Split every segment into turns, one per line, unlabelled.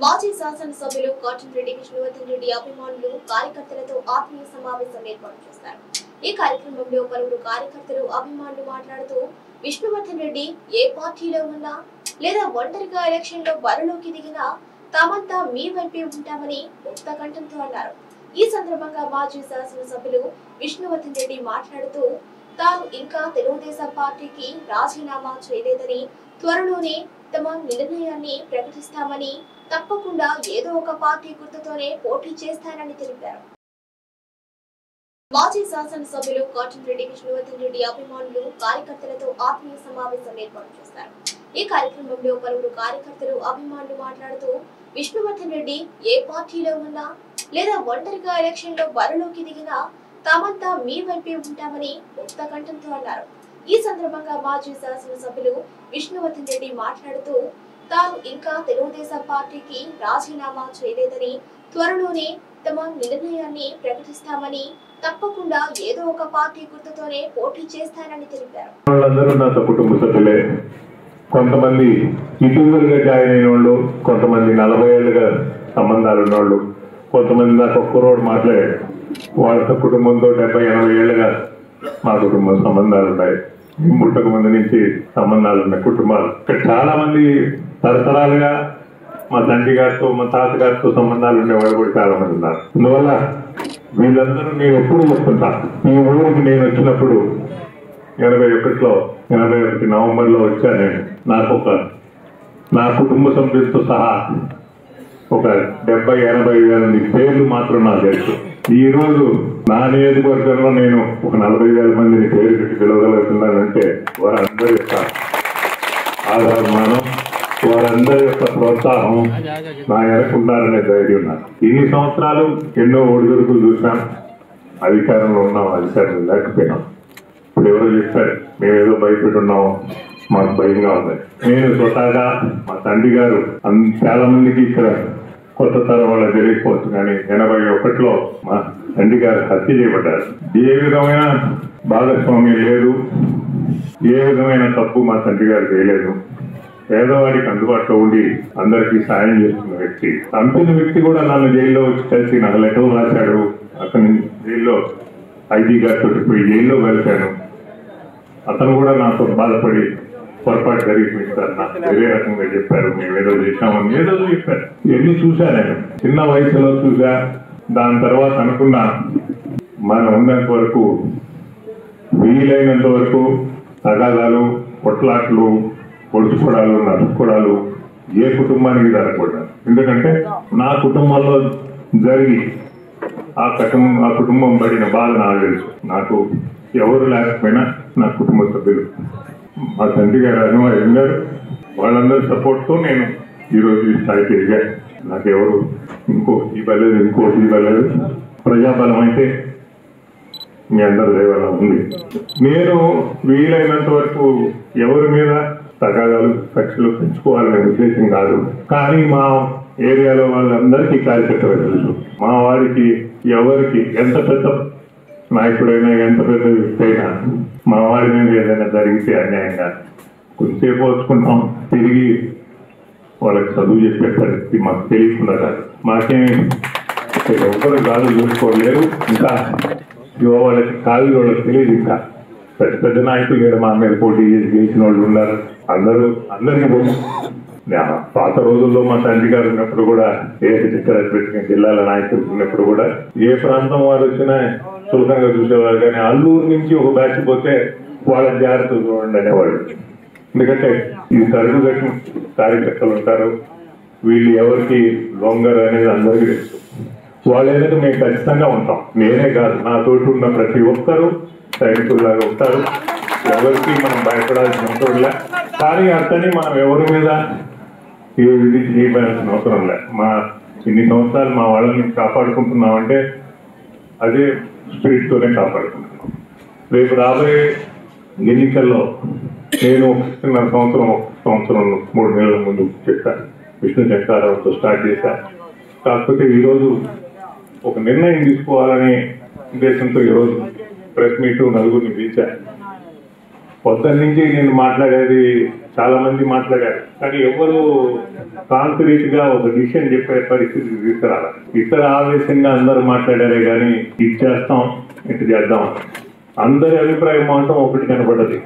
మాజీ శాసనసభ్యులు కోటంరెడ్డి విష్ణువర్ధన్ రెడ్డి అభిమానులు కార్యకర్తలతో ఆత్మీయ సమావేశం ఏర్పాటు చేశారు. ఈ కార్యక్రమంలో పలువురు కార్యకర్తలు అభిమానులు మాట్లాడుతూ విష్ణువర్ధన్ రెడ్డి ఏ పార్టీలో ఉన్నా లేదా ఒంటరిగా ఎలక్షన్ లో బరిలోకి దిగినా తామంతా మీ వైపే ఉంటామని ముక్త కంఠంతో అన్నారు. ఈ సందర్భంగా మాజీ శాసనసభ్యులు విష్ణువర్ధన్ రెడ్డి మాట్లాడుతూ తాను ఇంకా తెలుగుదేశం పార్టీకి రాజీనామా చేయలేదని, త్వరలోనే తమ నిర్ణయాన్ని ప్రకటిస్తామని, తప్పకుండా ఏదో ఒక పార్టీ గుర్తుతోనే పోటీ చేస్తానని తెలిపారు. మాజీ శాసనసభ్యులు కోటంరెడ్డి విష్ణువర్ధన్ రెడ్డి అభిమానులు కార్యకర్తలతో ఆత్మీయ సమావేశం ఏర్పాటు చేశారు. ఈ కార్యక్రమంలో పలువురు కార్యకర్తలు అభిమానులు మాట్లాడుతూ విష్ణువర్ధన్ రెడ్డి ఏ పార్టీలో ఉన్నా లేదా ఒంటరిగా ఎలక్షన్ లో బరిలోకి దిగినా తామంతా మీ వైపే ఉంటామని ముక్త కంఠంతో అన్నారు. ఈ సందర్భంగా మాజీ శాసనసభ్యులు విష్ణువర్ధన్ రెడ్డి మాట్లాడుతూ తాను ఇంకా తెలుగుదేశం పార్టీకి రాజీనామా చేయలేదని, త్వరలోనే తమ నిర్ణయాన్ని ప్రకటిస్తామని, తప్పకుండా ఏదో ఒక పార్టీ గుర్తుతోనే పోటీ చేస్తానని తెలిపారు.
కుటుంబ సభ్యులే, కొంతమంది ఇటీవలుగా జాయిన్ అయిన వాళ్ళు, కొంతమంది 40 ఏళ్ళుగా సంబంధాలు ఉన్నవాళ్ళు, కొంతమంది నాకు ఒక్క రోడ్డు మాట్లాడారు. వాళ్ళ కుటుంబంతో 70-80 ఏళ్ళుగా మా కుటుంబ సంబంధాలు ఉన్నాయి. పుట్టక ముందు నుంచి సంబంధాలు ఉన్నాయి కుటుంబాలు. ఇక్కడ చాలా మంది తరతరాలుగా మా తండ్రి గారితో, మా తాతగారితో సంబంధాలు ఉండేవాళ్ళు కూడా చాలా మంది ఉన్నారు. అందువల్ల వీళ్ళందరూ నేను ఎప్పుడు చెప్తుంటా, ఈ ఊరికి నేను వచ్చినప్పుడు 81 నవంబర్లో వచ్చాను. నేను నా కుటుంబ సభ్యులతో సహా ఒక 70-80 వేల పేర్లు మాత్రం నాకు తెలుసు. ఈ రోజు నా నియోజకవర్గంలో నేను ఒక 40,000 మందిని పేరు పెట్టి పిలవగలుగుతున్నానంటే వారందరి యొక్క ఆధారమానం, వారందరి యొక్క ప్రోత్సాహం నా వెనకుండారనే ధైర్యం నాకు. ఇన్ని సంవత్సరాలు ఎన్నో ఒడిదుడుకులు చూసాం. అధికారంలో ఉన్నాం, అధికారం లేకపోయినాం. ఇప్పుడు ఎవరో చెప్పారు మేమేదో భయపెట్టి ఉన్నాము, మాకు భయంగా ఉంది. నేను స్వతహాగా మా తండ్రి గారు చాలా మందికి ఇక్కడ కొత్త తరం వాళ్ళకి తెలియకపోవచ్చు, కానీ 81లో మా తండ్రి గారు హత్య చేయబడ్డారు. ఏ విధమైన భాగస్వామ్యం లేదు, ఏ విధమైన తప్పు మా తండ్రి గారు చేయలేదు. పేదవాడికి అందుబాటులో ఉండి అందరికీ సాయం చేస్తున్న వ్యక్తి. చంపిన వ్యక్తి కూడా నన్ను జైల్లో వచ్చి కలిసి నాకు లెటర్ రాశాడు. అతని జైల్లో ఐజీ గారితో పోయి జైల్లో కలిశాను. అతను కూడా నాతో బాధపడి పొరపాటు జరిగిపోయింది సార్, నాకు వేరే రకంగా చెప్పారు, మేము ఏదో చేశామని ఏదో చెప్పారు. ఇవన్నీ చూశా నేను, చిన్న వయసులో చూసా. దాని తర్వాత అనుకున్నా మనం ఉన్నంత వరకు, వీలైనంత వరకు తగాదాలు, కొట్లాట్లు, పొడుచుకోవడాలు, నడుచుకోవడాలు ఏ కుటుంబానికి జరగకూడదు. ఎందుకంటే నా కుటుంబంలో జరిగి ఆ కుటుంబం పడిన బాధ నాకు తెలుసు. నాకు ఎవరు లేకపోయినా నా కుటుంబ సభ్యులు, మా తండ్రి గారు, అనుమాయం గారు, వాళ్ళందరి సపోర్ట్తో నేను ఈరోజు ఈ స్థాయికి ఎదిగాను. నాకెవరు ఇంకోటి ఇవ్వలేదు. ప్రజాబలం అయితే మీ అందరి దయవల్ల ఉంది. నేను వీలైనంత వరకు ఎవరి మీద తగాదాలు, కక్షలు పెంచుకోవాలనే ఉద్దేశం కాదు. కానీ మా ఏరియాలో వాళ్ళందరికీ కార్యకర్తలు తెలుసు. మా వారికి ఎవరికి ఎంత పెద్ద నాయకుడైనా, ఎంత పెద్ద వ్యక్తి అయినా, మా వారి మీద ఏదైనా జరిగితే అన్యాయంగా కొంచెంసేపు వచ్చుకుంటాం, తిరిగి వాళ్ళకి చదువు చెప్పే పరిస్థితి మాకు తెలియకుండా కాదు. మాకేమి ఎవరు కాదు చూసుకోలేరు. ఇంకా వాళ్ళకి కాదు, వాళ్ళకి తెలియదు. ఇంకా పెద్ద నాయకులు కూడా మా మీద పోటీ చేసి గెలిచిన వాళ్ళు ఉన్నారు. అందరికీ పాత రోజుల్లో మా తండ్రి గారు ఉన్నప్పుడు కూడా, పెట్టిన జిల్లాల నాయకులు ఉన్నప్పుడు కూడా ఏ ప్రాంతం వారు వచ్చినా సులభంగా చూసేవారు. కానీ అల్లూరు నుంచి ఒక బ్యాచ్ పోతే వాళ్ళ జాగ్రత్త చూడండి అనేవాళ్ళు. ఎందుకంటే ఈ తరగతి కార్యకర్తలు ఉంటారు, వీళ్ళు ఎవరికి లొంగరు అనేది అందరికీ తెలుసు. వాళ్ళు ఏదైతే మేము ఖచ్చితంగా ఉంటాం. నేనే కాదు, నా తోటి ఉన్న ప్రతి ఒక్కరూ సైనికుల్లాగా ఉంటారు. ఎవరికి మనం భయపడాల్సిన అవసరం లే. కానీ అతని మనం ఎవరి మీద ఏ విధి చేయవలసిన అవసరం లే. మా ఇన్ని సంవత్సరాలు మా వాళ్ళని కాపాడుకుంటున్నామంటే అదే స్పిరిట్తోనే కాపాడుకుంటున్నాం. రేపు రాబోయే ఎన్నికల్లో నేను 1.5 సంవత్సరం 3 నెలల ముందు చెప్పాను, విష్ణు చక్రారావుతో స్టార్ట్ చేశాను. కాకపోతే ఈరోజు ఒక నిర్ణయం తీసుకోవాలనే ఉద్దేశంతో ఈరోజు ప్రెస్ మీట్ నలుగురిని పిలిచాను. పొద్దున్న నుంచి నేను మాట్లాడేది చాలా మంది మాట్లాడారు, కానీ ఎవరు కాంక్రీట్ గా ఒక డిసిషన్ చెప్పే పరిస్థితి తీసుకురాలి. ఇతర ఆవేశంగా అందరూ మాట్లాడారే కానీ ఇది చేస్తాం ఇటు చేద్దాం అందరి అభిప్రాయం మాత్రం ఒకటి కనపడదు.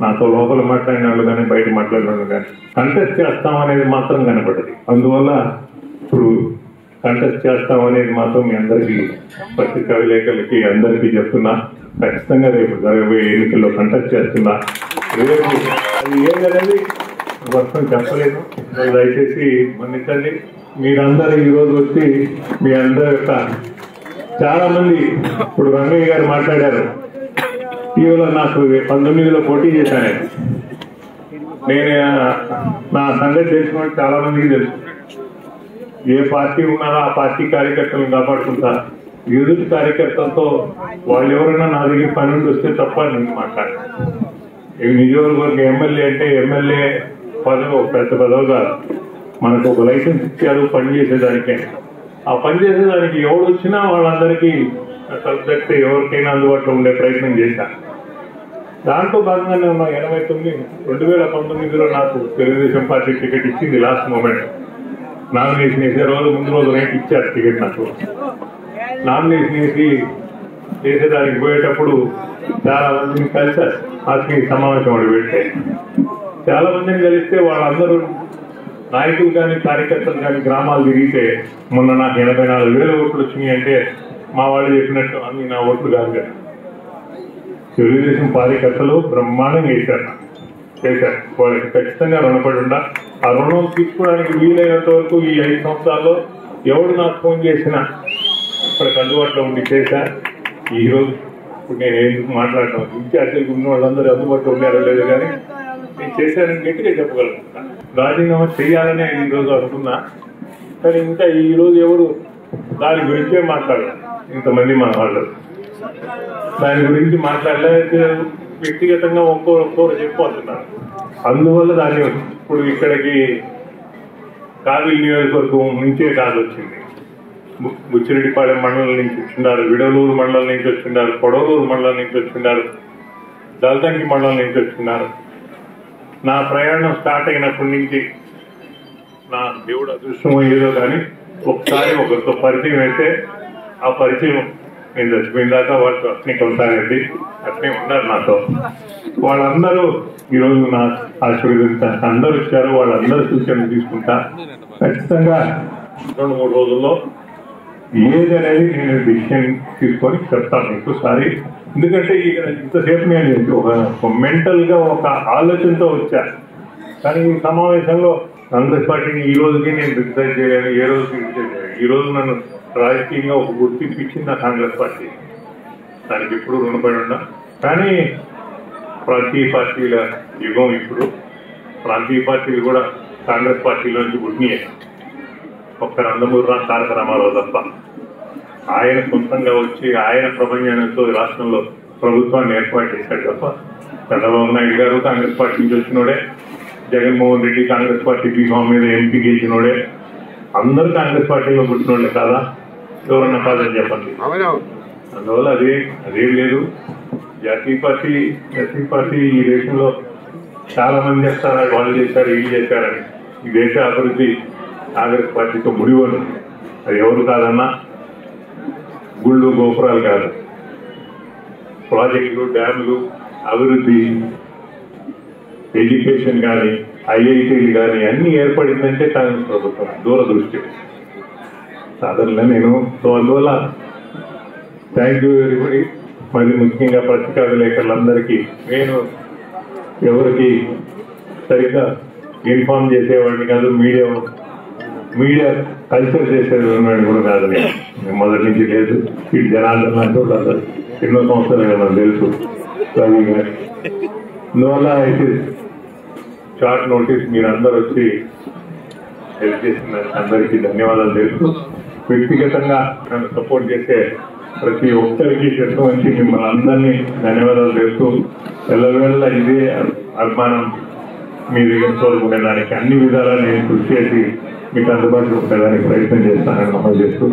నాతో లోపల మాట్లాడిన వాళ్ళు కానీ బయట మాట్లాడిన వాళ్ళు కానీ కంటెస్ట్ చేస్తాం అనేది మాత్రం కనపడదు. అందువల్ల ఇప్పుడు కంటెస్ట్ చేస్తాం అనేది మాత్రం మీ అందరికీ పత్రికా విలేకరులకి అందరికీ చెప్తున్నా. ఖచ్చితంగా రేపు జరగబోయే ఎన్నికల్లో కంటెస్ట్ చేస్తున్నా. రేపు అది ఏదనేది వర్షం చెప్పలేదు, దయచేసి మన్నించండి. మీరందరూ ఈరోజు వచ్చి మీ అందరి యొక్క చాలా మంది ఇప్పుడు రంగయ్య గారు మాట్లాడారు. ఇటీవల నాకు 19లో పోటీ చేశాను. నేను నా సంగతి తెలుసుకుని చాలా మందికి తెలుసు. ఏ పార్టీ ఉన్నారో ఆ పార్టీ కార్యకర్తలను కాపాడుకుంటా. ఎదుటి కార్యకర్తలతో వాళ్ళు ఎవరైనా నా దగ్గర పని నుండి వస్తే తప్ప నేను మాట్లాడాను. నియోజకవర్గ ఎమ్మెల్యే అంటే ఎమ్మెల్యే పదవి ఒక పెద్ద పదవి కాదు. మనకు ఒక లైసెన్స్ ఇచ్చారు పనిచేసేదానికే. ఆ పనిచేసేదానికి ఎవరు వచ్చినా వాళ్ళందరికీ సబ్జెక్ట్ ఎవరికైనా అందుబాటులో ఉండే ప్రయత్నం చేశాను. దాంట్లో భాగంగానే ఉన్న 2019లో నాకు తెలుగుదేశం పార్టీ టికెట్ ఇచ్చింది. లాస్ట్ మూమెంట్ నామినేషన్ వేసే ముందు రోజు నైట్ ఇచ్చారు టికెట్. నాకు నామినేషన్ వేసి చేసేదానికి పోయేటప్పుడు చాలా మందిని కలిసారు. ఆత్మీయ సమావేశం వాడు పెడితే చాలా మందిని కలిస్తే వాళ్ళందరూ నాయకులు కానీ కార్యకర్తలు కానీ గ్రామాలు తిరిగితే మొన్న నాకు 84,000 ఓట్లు వచ్చినాయి అంటే మా వాళ్ళు చెప్పినట్టు అన్ని నా ఓట్లు కాదు కదా. తెలుగుదేశం కార్యకర్తలు బ్రహ్మాండంగా చేశారు. వాళ్ళకి ఖచ్చితంగా రుణపడి ఉండా. ఆ రుణం తీసుకోవడానికి వీలైనంత వరకు ఈ 5 సంవత్సరాల్లో ఎవరు నాకు ఫోన్ చేసినా ఇక్కడికి అందుబాటులో ఉండి చేశా. ఈరోజు ఇప్పుడు నేను ఎందుకు మాట్లాడటం, ఇన్ఛార్జీలు ఉన్న వాళ్ళందరూ అందుబాటులో ఉండారో లేదు కానీ నేను చేశానని గట్టిగా చెప్పగలుగుతున్నా. రాజీనామా చేయాలనే ఈరోజు అనుకున్నా, కానీ ఇంకా ఈరోజు ఎవరు దాని గురించే మాట్లాడారు. ఇంతమంది మన వాళ్ళు దాని గురించి మాట్లాడలేదు. వ్యక్తిగతంగా ఒక్కోరు చెప్పిపోతున్నారు. అందువల్ల దాన్ని ఇప్పుడు ఇక్కడికి కావిలి నియోజకవర్గం నుంచే కాదు వచ్చింది. బుచ్చిరెడ్డిపాళెం మండలం నుంచి వచ్చిన్నారు, విడలూరు మండలం నుంచి వచ్చిన్నారు, కొడవలూరు మండలం నుంచి వచ్చిన్నారు, దళదంకి మండలం నుంచి వచ్చిన్నారు. నా ప్రయాణం స్టార్ట్ అయినప్పటి నుంచి నా దేవుడు అదృష్టం ఏదో కానీ ఒకసారి ఒకరితో పరిచయం అయితే ఆ పరిచయం నేను చచ్చిపోయిన దాకా వాళ్ళతో అట్నే కొనసాగండి, అట్నే ఉన్నారు నాతో. వాళ్ళందరూ ఈరోజు నా ఆశీర్వదించారు. అందరూ వచ్చారు. వాళ్ళందరూ సూచనలు తీసుకుంటా. ఖచ్చితంగా 2-3 రోజుల్లో ఏది అనేది నేను డిసిషన్ తీసుకొని చెప్తాను మీకు సారి. ఎందుకంటే ఇక్కడ ఇంతసేపు నేను ఒక మెంటల్ గా ఒక ఆలోచనతో వచ్చా. కానీ ఈ సమావేశంలో కాంగ్రెస్ పార్టీని ఈ రోజుకి నేను క్రిటిసైజ్ చేయలేను, ఏ రోజుకి క్రిటిసైజ్ చేయలేను. ఈ రోజు నన్ను రాజకీయంగా ఒక గుర్తింపు ఇచ్చింది కాంగ్రెస్ పార్టీ. దానికి ఎప్పుడు రుణపడి ఉన్నా. కానీ ప్రాంతీయ పార్టీల యుగం ఇప్పుడు. ప్రాంతీయ పార్టీలు కూడా కాంగ్రెస్ పార్టీలోంచి పుట్టినాయి. ఒక్క నందమూరి తారక రామారావు తప్ప. ఆయన సొంతంగా వచ్చి ఆయన ప్రభంజనంతో రాష్ట్రంలో ప్రభుత్వాన్ని ఏర్పాటు చేశాడు తప్ప చంద్రబాబు నాయుడు గారు కాంగ్రెస్ పార్టీ నుంచి వచ్చినోడే, జగన్మోహన్ రెడ్డి కాంగ్రెస్ పార్టీ బీఫామ్ మీద ఎంపీ గెలిచినోడే. అందరూ కాంగ్రెస్ పార్టీలో పుట్టినోడే కాదా? ఎవరన్నా కాదని చెప్పండి. అందువల్ల అదేం లేదు. జాతీయ పార్టీ ఈ దేశంలో చాలా మంది చేస్తారు, వాళ్ళు చేశారు వీళ్ళు చేశారని. ఈ దేశ అభివృద్ధి కాంగ్రెస్ పార్టీతో ముడివను. అది ఎవరు కాదన్నా గుళ్ళు గోపురాలు కాదు, ప్రాజెక్టులు, డ్యాములు, అభివృద్ధి, ఎడ్యుకేషన్ కానీ ఐఐటీలు కానీ అన్ని ఏర్పడిందంటే కాంగ్రెస్ ప్రభుత్వం దూరదృష్టి సాధారణ నేను. సో అందువల్ల థ్యాంక్ యూ వెరీ. మరి ముఖ్యంగా పత్రికా విలేకరులందరికీ నేను ఎవరికి సరిగ్గా ఇన్ఫార్మ్ చేసేవాడిని కాదు, మీడియా కల్చర్ చేసేవాడిని కూడా కాదు. నేను మొదటి నుంచి లేదు. ఇటు జనార్దన్ లాంటి వాళ్ళు అందరూ ఎన్నో సంవత్సరాలుగా నాకు తెలుసు. అందువల్ల ఇట్ ఈస్ షార్ట్ నోటీస్ మీరందరూ వచ్చి హెల్ప్ చేసిన అందరికీ ధన్యవాదాలు తెలుసు. వ్యక్తిగతంగా నన్ను సపోర్ట్ చేసే ప్రతి ఒక్కరికి చెట్టు వచ్చి మిమ్మల్ని అందరినీ ధన్యవాదాలు తెలుస్తూ ఎల్లవేళ ఇదే అభిమానం మీ దగ్గర కోరుకునేదానికి అన్ని విధాలా నేను కృషి చేసి మీకు అందుబాటులో ఉండడానికి ప్రయత్నం చేస్తానని మనం చేస్తూ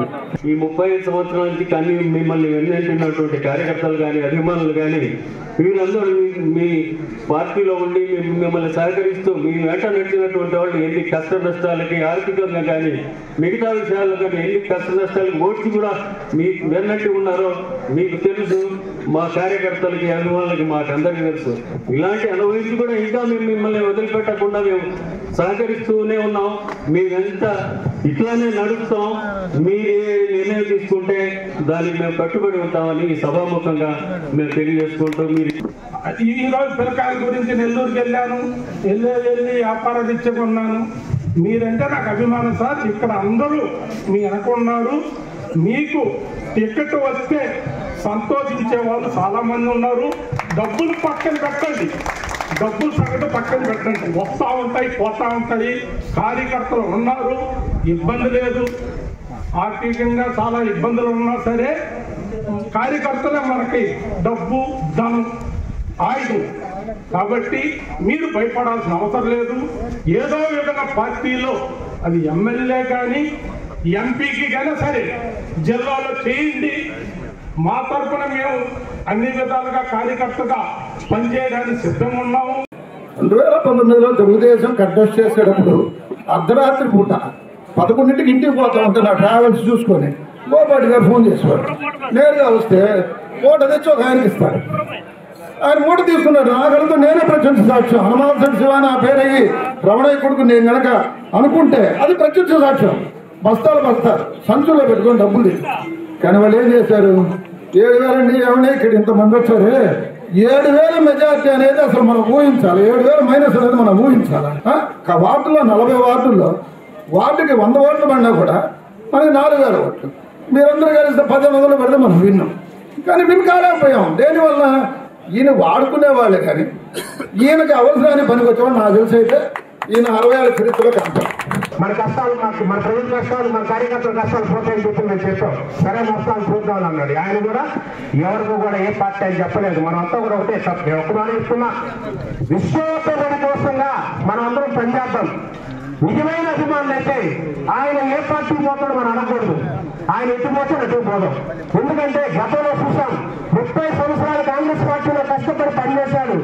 ఈ 35 సంవత్సరాల నుంచి కానీ మిమ్మల్ని వెన్నెంటున్నటువంటి కార్యకర్తలు కానీ అభిమానులు కానీ వీరందరూ మీ పార్టీలో ఉండి మిమ్మల్ని సహకరిస్తూ మీ వెంట నడిచినటువంటి వాళ్ళు ఎన్ని కష్ట నష్టాలకి ఆర్థికంగా కానీ మిగతా విషయాల్లో కానీ ఎన్ని కష్ట నష్టాలకి ఓడ్చి కూడా మీ వెన్నట్టి ఉన్నారో మీకు తెలుసు. మా కార్యకర్తలకి అభిమానులకి మాకందరికీ తెలుసు. ఇలాంటి అనుభవించి కూడా ఇంకా మేము మిమ్మల్ని వదిలిపెట్టకుండా మేము సహకరిస్తూనే ఉన్నాం. మీరంతా ఇట్లానే నడుస్తాం. మీరు ఏ నిర్ణయం తీసుకుంటే దానికి మేము కట్టుబడి ఉంటామని సభాముఖంగా మేము తెలియజేసుకుంటూ మీరు
ఈ రోజు పిల్లకాయల గురించి నెల్లూరుకి వెళ్ళి వ్యాపార రీత్యా కొన్నాను. మీరంటే నాకు అభిమానం సార్. ఇక్కడ అందరూ మీ వెనకున్నారు. మీకు టికెట్ వస్తే సంతోషించే వాళ్ళు చాలా మంది ఉన్నారు. డబ్బులు పక్కన పెట్టండి, డబ్బులు సగటు పక్కన పెట్టండి. వస్తూ ఉంటాయి, పోతా ఉంటాయి. కార్యకర్తలు ఉన్నారు, ఇబ్బంది లేదు. ఆర్థికంగా చాలా ఇబ్బందులు ఉన్నా సరే కార్యకర్తలే మనకి డబ్బు, ధనం, ఆయుధం. కాబట్టి మీరు భయపడాల్సిన అవసరం లేదు. ఏదో విధంగా పార్టీలో అది ఎమ్మెల్యే కానీ ఎంపీకి కానీ సరే జిల్లాలో చేయండి. మా తరఫున మేము అన్ని విధాలుగా కార్యకర్తగా పనిచేయడానికి సిద్ధంగా ఉన్నాము.
2019లో తెలుగుదేశం కంటెస్ట్ చేసేటప్పుడు అర్ధరాత్రి పూట 11ంటికి ఇంటికి పోతా ఉంటే నా ట్రావెల్స్ చూసుకొని గోపాటి గారు ఫోన్ చేసేవాడు. నేరుగా వస్తే మూట తెచ్చి ఒక ఆయనకి ఇస్తాడు. ఆయన మూట తీసుకున్నాడు. నా కళతో నేనే ప్రత్యక్ష సాక్ష్యం. హనుమాన్ శివ నా పేరయ్యి రమణయ్య కొడుకు నేను గనక అనుకుంటే అది ప్రత్యక్ష సాక్ష్యం. బస్తాలు సంచుల్లో పెట్టుకొని డబ్బులు తీసి. కానీ వాళ్ళు ఏం చేశారు? 7,000 అండి ఏమన్నా ఇక్కడ ఇంతమంది వచ్చారే, 7,000 మెజార్టీ అనేది అసలు మనం ఊహించాలి. 7,000 మైనస్ అనేది మనం ఊహించాలి. వార్డులో 40 వార్డుల్లో వార్డుకి 100 ఓట్లు పడినా కూడా మనకి 4,000 ఓట్లు. మీరందరూ కలిస్తే 1,000 పెడితే మనం విన్నాం. కానీ విన్ కాలేకపోయాం. దేనివల్ల? ఈయన వాడుకునే వాళ్ళే కానీ ఈయనకి అవసరాన్ని పనికి వచ్చేవాళ్ళు నాకు తెలిసి అయితే ఈయన 60 ఏళ్ళ చరిత్రలో కష్టం.
మన కష్టాలు మన ప్రజల కష్టాలు మన కార్యకర్తల కష్టాలు పోతాయని చెప్పి మేము చెప్పాం. సరే మొత్తాలు చూద్దామని అన్నాడు. ఆయన కూడా ఎవరికి కూడా ఏ పార్టీ అని చెప్పలేదు. మనం అంతా కూడా ఒకటే తప్పు. ఒక మాట ఇస్తున్నా, విశ్వోత్తరుడి కోసంగా మనం అందరం పనిచేద్దాం. నిజమైన అభిమానులు అయితే ఆయన ఏ పార్టీ పోతాడో మనం అనకూడదు. ఆయన ఎటు పోతాడు అటు పోదాం. ఎందుకంటే గతంలో చూసాం, 30 సంవత్సరాలు కాంగ్రెస్ పార్టీలో కష్టపడి పనిచేశాడు.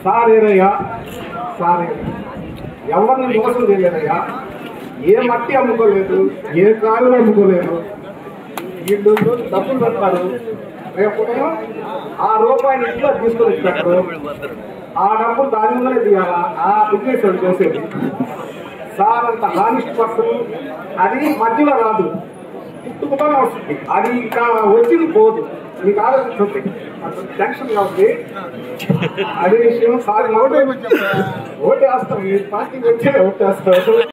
సారేనయ్యా, సారే ఎవరిని మోసం చేయలేదయ్యా. ఏ మట్టి అమ్ముకోలేదు, ఏ కారులు అమ్ముకోలేదు. వీళ్ళు డబ్బులు పెడతారు, రేపు ₹1 ఇంట్లో తీసుకొని పెట్టరు. ఆ డబ్బులు దాని ముందరే తీయాలా? ఆ బిజినెస్ వాళ్ళు చేసేది. సార్ అంత హానిస్ట్ పర్సన్. అది మధ్యలో రాదు, పుట్టుకుతూనే వస్తుంది. అది ఇంకా వచ్చింది పోదు. మీకు ఆలోచించండి. టెన్షన్ కాబట్టి అదే విషయం. సార్ ఓటేస్తాం, పార్టీకి వచ్చే ఓటేస్తాం.